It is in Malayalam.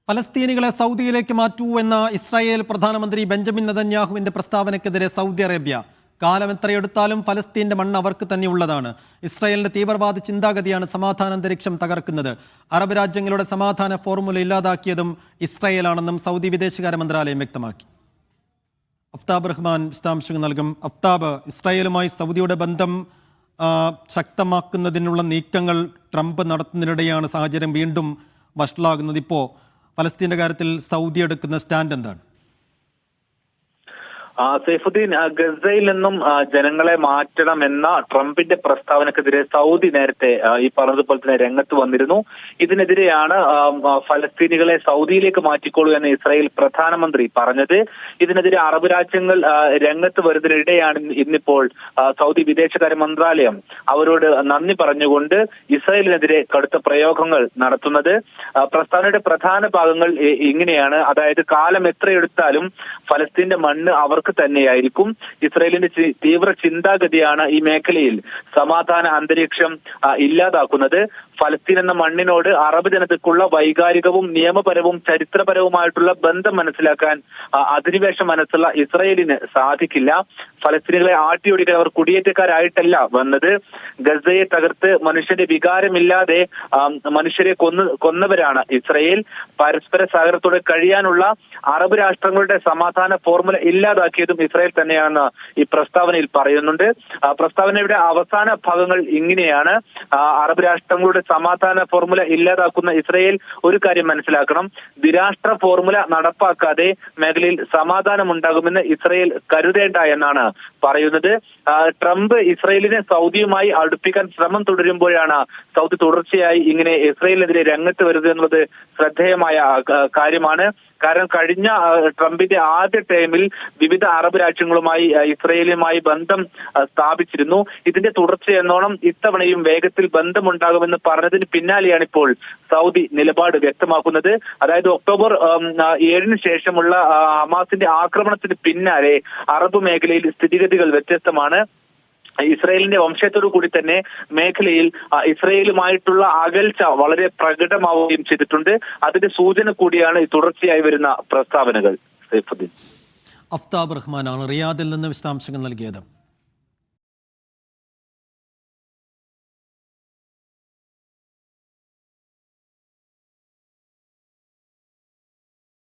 ഫലസ്തീനികളെ സൗദിയിലേക്ക് മാറ്റൂ എന്ന ഇസ്രായേൽ പ്രധാനമന്ത്രി ബെഞ്ചമിൻ നെതന്യാഹുവിന്റെ പ്രസ്താവനയ്ക്കെതിരെ സൗദി അറേബ്യ കാലം എത്രയെടുത്താലും ഫലസ്തീന്റെ മണ്ണ് അവർക്ക് തന്നെയുള്ളതാണ്. ഇസ്രായേലിന്റെ തീവ്രവാദ ചിന്താഗതിയാണ് സമാധാനാന്തരീക്ഷം തകർക്കുന്നത്. അറബ് രാജ്യങ്ങളുടെ സമാധാന ഫോർമുല ഇല്ലാതാക്കിയതും ഇസ്രായേലാണെന്നും സൗദി വിദേശകാര്യ മന്ത്രാലയം വ്യക്തമാക്കി. അഫ്താബ് റഹ്മാൻ വിശദാംശങ്ങൾ നൽകും. അഫ്താബ്, ഇസ്രായേലുമായി സൗദിയുടെ ബന്ധം ശക്തമാക്കുന്നതിനുള്ള നീക്കങ്ങൾ ട്രംപ് നടത്തുന്നതിനിടെയാണ് സാഹചര്യം വീണ്ടും വഷളാകുന്നത്. ഇപ്പോൾ ഫലസ്തീന്റെ കാര്യത്തിൽ സൗദി എടുക്കുന്ന സ്റ്റാൻഡ് എന്താണ്? സൈഫുദ്ദീൻ, ഗസയിൽ നിന്നും ജനങ്ങളെ മാറ്റണമെന്ന ട്രംപിന്റെ പ്രസ്താവനക്കെതിരെ സൗദി നേരത്തെ ഈ പറഞ്ഞതുപോലെ തന്നെ രംഗത്ത് വന്നിരുന്നു. ഇതിനെതിരെയാണ് ഫലസ്തീനികളെ സൗദിയിലേക്ക് മാറ്റിക്കോളൂ എന്ന് ഇസ്രായേൽ പ്രധാനമന്ത്രി പറഞ്ഞത്. ഇതിനെതിരെ അറബ് രാജ്യങ്ങൾ രംഗത്ത് വരുന്നതിനിടെയാണ് ഇന്നിപ്പോൾ സൗദി വിദേശകാര്യ മന്ത്രാലയം അവരോട് നന്ദി പറഞ്ഞുകൊണ്ട് ഇസ്രായേലിനെതിരെ കടുത്ത പ്രയോഗങ്ങൾ നടത്തുന്നത്. പ്രസ്താവനയുടെ പ്രധാന ഭാഗങ്ങൾ ഇങ്ങനെയാണ്. അതായത്, കാലം എത്രയെടുത്താലും ഫലസ്തീന്റെ മണ്ണ് അവർക്ക് തന്നെയായിരിക്കും. ഇസ്രായേലിന്റെ തീവ്ര ചിന്താഗതിയാണ് ഈ മേഖലയിൽ സമാധാന അന്തരീക്ഷം ഇല്ലാതാക്കുന്നത്. ഫലസ്തീൻ എന്ന മണ്ണിനോട് അറബ് ജനതയ്ക്കുള്ള വൈകാരികവും നിയമപരവും ചരിത്രപരവുമായിട്ടുള്ള ബന്ധം മനസ്സിലാക്കാൻ അധിനിവേശ മനസ്സുള്ള ഇസ്രായേലിന് സാധിക്കില്ല. ഫലസ്തീനികളെ ആട്ടിയൊടിക്കാൻ അവർ കുടിയേറ്റക്കാരായിട്ടല്ല വന്നത്. ഗസയെ തകർത്ത് മനുഷ്യന്റെ വികാരമില്ലാതെ മനുഷ്യരെ കൊന്നവരാണ് ഇസ്രായേൽ. പരസ്പര സഹകരണത്തോടെ കഴിയാനുള്ള അറബ് രാഷ്ട്രങ്ങളുടെ സമാധാന ഫോർമുല ഇല്ലാതാക്കിയതും ഇസ്രായേൽ തന്നെയാണെന്ന് ഈ പ്രസ്താവനയിൽ പറയുന്നുണ്ട്. പ്രസ്താവനയുടെ അവസാന ഭാഗങ്ങൾ ഇങ്ങനെയാണ്. അറബ് രാഷ്ട്രങ്ങളുടെ സമാധാന ഫോർമുല ഇല്ലാതാക്കുന്ന ഇസ്രായേൽ ഒരു കാര്യം മനസ്സിലാക്കണം: ദ്വിരാഷ്ട്ര ഫോർമുല നടപ്പാക്കാതെ മേഖലയിൽ സമാധാനം ഉണ്ടാകുമെന്ന് ഇസ്രായേൽ കരുതേണ്ട എന്നാണ് പറയുന്നത്. ട്രംപ് ഇസ്രായേലിനെ സൗദിയുമായി അടുപ്പിക്കാൻ ശ്രമം തുടരുമ്പോഴാണ് സൗദി തുടർച്ചയായി ഇങ്ങനെ ഇസ്രായേലിനെതിരെ രംഗത്ത് വരുന്നത് എന്നുള്ളത് ശ്രദ്ധേയമായ കാര്യമാണ്. കാരണം കഴിഞ്ഞ ട്രംപിന്റെ ആദ്യ ടൈമിൽ വിവിധ അറബ് രാജ്യങ്ങളുമായി ഇസ്രായേലുമായി ബന്ധം സ്ഥാപിച്ചിരുന്നു. ഇതിന്റെ തുടർച്ചയെന്നോണം ഇത്തവണയും വേഗത്തിൽ ബന്ധമുണ്ടാകുമെന്ന് പറഞ്ഞതിന് പിന്നാലെയാണ് ഇപ്പോൾ സൗദി നിലപാട് വ്യക്തമാക്കുന്നത്. അതായത്, ഒക്ടോബർ 7 ശേഷമുള്ള ഹമാസിന്റെ ആക്രമണത്തിന് പിന്നാലെ അറബ് മേഖലയിൽ സ്ഥിതിഗതികൾ വ്യത്യസ്തമാണ്. ഇസ്രായേലിന്റെ വംശത്തോടു കൂടി തന്നെ മേഖലയിൽ ഇസ്രായേലുമായിട്ടുള്ള അകൽച്ച വളരെ പ്രകടമാവുകയും ചെയ്തിട്ടുണ്ട്. അതിന്റെ സൂചന കൂടിയാണ് ഈ തുടർച്ചയായി വരുന്ന പ്രസ്താവനകൾ. അഫ്താബ് റഹ്മാനാണ് റിയാദിൽ നിന്ന് വിശദാംശങ്ങൾ നൽകിയത്.